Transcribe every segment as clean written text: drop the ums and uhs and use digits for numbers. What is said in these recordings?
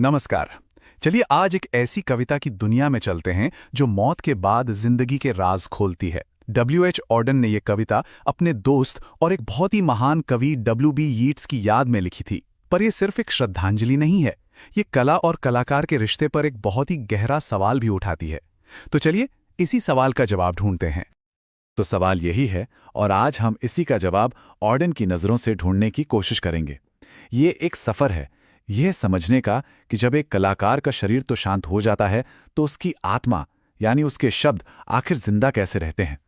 नमस्कार। चलिए आज एक ऐसी कविता की दुनिया में चलते हैं जो मौत के बाद जिंदगी के राज खोलती है। W.H. ऑर्डन ने यह कविता अपने दोस्त और एक बहुत ही महान कवि W.B. यीट्स की याद में लिखी थी। पर यह सिर्फ एक श्रद्धांजलि नहीं है, ये कला और कलाकार के रिश्ते पर एक बहुत ही गहरा सवाल भी उठाती है। तो चलिए इसी सवाल का जवाब ढूंढते हैं। तो सवाल यही है और आज हम इसी का जवाब ऑर्डन की नज़रों से ढूंढने की कोशिश करेंगे। ये एक सफ़र है यह समझने का कि जब एक कलाकार का शरीर तो शांत हो जाता है तो उसकी आत्मा यानी उसके शब्द आखिर जिंदा कैसे रहते हैं।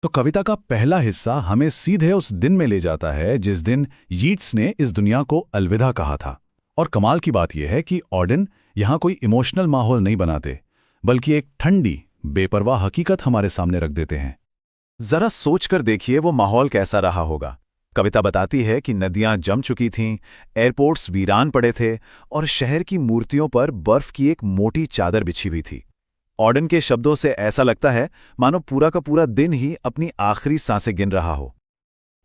तो कविता का पहला हिस्सा हमें सीधे उस दिन में ले जाता है जिस दिन यीट्स ने इस दुनिया को अलविदा कहा था। और कमाल की बात यह है कि ऑर्डन यहाँ कोई इमोशनल माहौल नहीं बनाते, बल्कि एक ठंडी बेपरवाह हकीकत हमारे सामने रख देते हैं। जरा सोचकर देखिए वो माहौल कैसा रहा होगा। कविता बताती है कि नदियां जम चुकी थीं, एयरपोर्ट्स वीरान पड़े थे और शहर की मूर्तियों पर बर्फ की एक मोटी चादर बिछी हुई थी। ऑर्डन के शब्दों से ऐसा लगता है मानो पूरा का पूरा दिन ही अपनी आखिरी सांसें गिन रहा हो।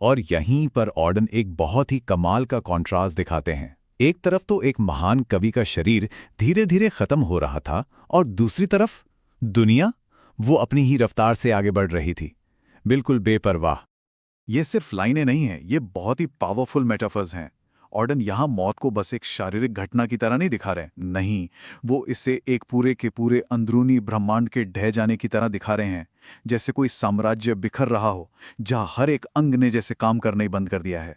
और यहीं पर ऑर्डन एक बहुत ही कमाल का कॉन्ट्रास्ट दिखाते हैं। एक तरफ तो एक महान कवि का शरीर धीरे धीरे खत्म हो रहा था और दूसरी तरफ दुनिया वो अपनी ही रफ्तार से आगे बढ़ रही थी, बिल्कुल बेपरवाह। ये सिर्फ लाइनें नहीं हैं, ये बहुत ही पावरफुल मेटाफर्स हैं। ऑर्डन यहाँ मौत को बस एक शारीरिक घटना की तरह नहीं दिखा रहे, नहीं, वो इसे एक पूरे के पूरे अंदरूनी ब्रह्मांड के ढह जाने की तरह दिखा रहे हैं, जैसे कोई साम्राज्य बिखर रहा हो जहाँ हर एक अंग ने जैसे काम करना ही बंद कर दिया है।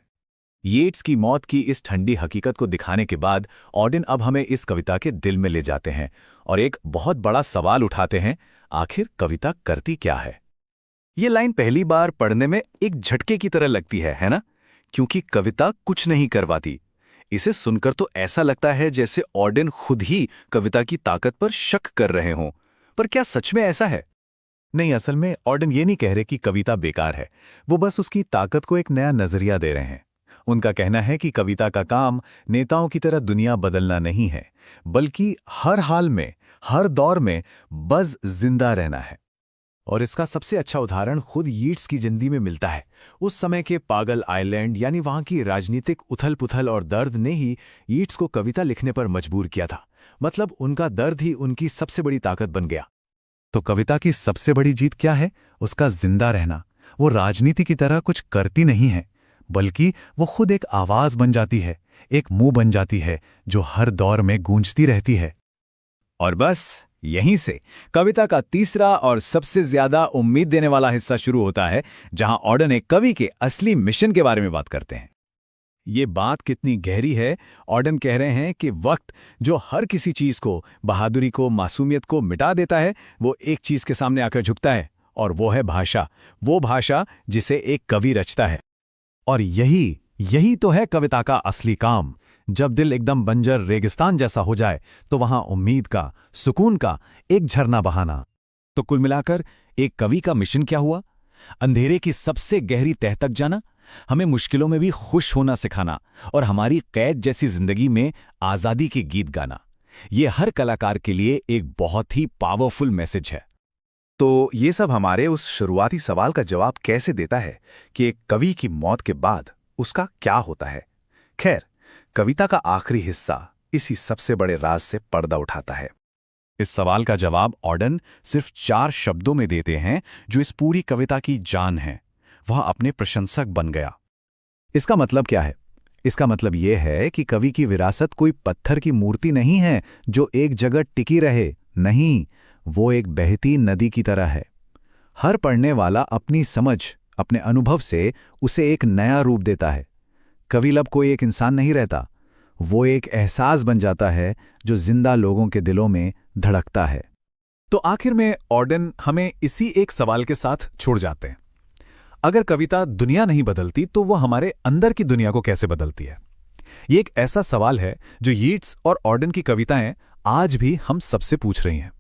येट्स की मौत की इस ठंडी हकीकत को दिखाने के बाद ऑर्डन अब हमें इस कविता के दिल में ले जाते हैं और एक बहुत बड़ा सवाल उठाते हैं, आखिर कविता करती क्या है। ये लाइन पहली बार पढ़ने में एक झटके की तरह लगती है ना? क्योंकि कविता कुछ नहीं करवाती। इसे सुनकर तो ऐसा लगता है जैसे ऑर्डन खुद ही कविता की ताकत पर शक कर रहे हों। पर क्या सच में ऐसा है? नहीं, असल में ऑर्डन ये नहीं कह रहे कि कविता बेकार है, वो बस उसकी ताकत को एक नया नजरिया दे रहे हैं। उनका कहना है कि कविता का काम नेताओं की तरह दुनिया बदलना नहीं है, बल्कि हर हाल में, हर दौर में बस जिंदा रहना है। और इसका सबसे अच्छा उदाहरण खुद यीट्स की जिंदगी में मिलता है। उस समय के पागल आइलैंड यानी वहां की राजनीतिक उथल-पुथल और दर्द ने ही यीट्स को कविता लिखने पर मजबूर किया था। मतलब उनका दर्द ही उनकी सबसे बड़ी ताकत बन गया। तो कविता की सबसे बड़ी जीत क्या है? उसका जिंदा रहना। वो राजनीति की तरह कुछ करती नहीं है, बल्कि वो खुद एक आवाज बन जाती है, एक मुंह बन जाती है जो हर दौर में गूंजती रहती है। और बस यहीं से कविता का तीसरा और सबसे ज्यादा उम्मीद देने वाला हिस्सा शुरू होता है, जहां ऑर्डन एक कवि के असली मिशन के बारे में बात करते हैं। ये बात कितनी गहरी है। ऑर्डन कह रहे हैं कि वक्त जो हर किसी चीज को, बहादुरी को, मासूमियत को मिटा देता है, वो एक चीज के सामने आकर झुकता है, और वो है भाषा। वो भाषा जिसे एक कवि रचता है। और यही तो है कविता का असली काम। जब दिल एकदम बंजर रेगिस्तान जैसा हो जाए तो वहां उम्मीद का, सुकून का एक झरना बहाना। तो कुल मिलाकर एक कवि का मिशन क्या हुआ? अंधेरे की सबसे गहरी तह तक जाना, हमें मुश्किलों में भी खुश होना सिखाना और हमारी कैद जैसी जिंदगी में आजादी के गीत गाना। ये हर कलाकार के लिए एक बहुत ही पावरफुल मैसेज है। तो ये सब हमारे उस शुरुआती सवाल का जवाब कैसे देता है कि एक कवि की मौत के बाद उसका क्या होता है। खैर, कविता का आखिरी हिस्सा इसी सबसे बड़े राज से पर्दा उठाता है। इस सवाल का जवाब ऑर्डन सिर्फ 4 शब्दों में देते हैं जो इस पूरी कविता की जान है। वह अपने प्रशंसक बन गया। इसका मतलब क्या है? इसका मतलब यह है कि कवि की विरासत कोई पत्थर की मूर्ति नहीं है जो एक जगह टिकी रहे। नहीं, वो एक बहती नदी की तरह है। हर पढ़ने वाला अपनी समझ, अपने अनुभव से उसे एक नया रूप देता है। कवि लब कोई एक इंसान नहीं रहता, वो एक एहसास बन जाता है जो जिंदा लोगों के दिलों में धड़कता है। तो आखिर में ऑर्डन हमें इसी एक सवाल के साथ छोड़ जाते हैं। अगर कविता दुनिया नहीं बदलती तो वो हमारे अंदर की दुनिया को कैसे बदलती है? ये एक ऐसा सवाल है जो यीट्स और ऑर्डन की कविताएं आज भी हम सबसे पूछ रही हैं।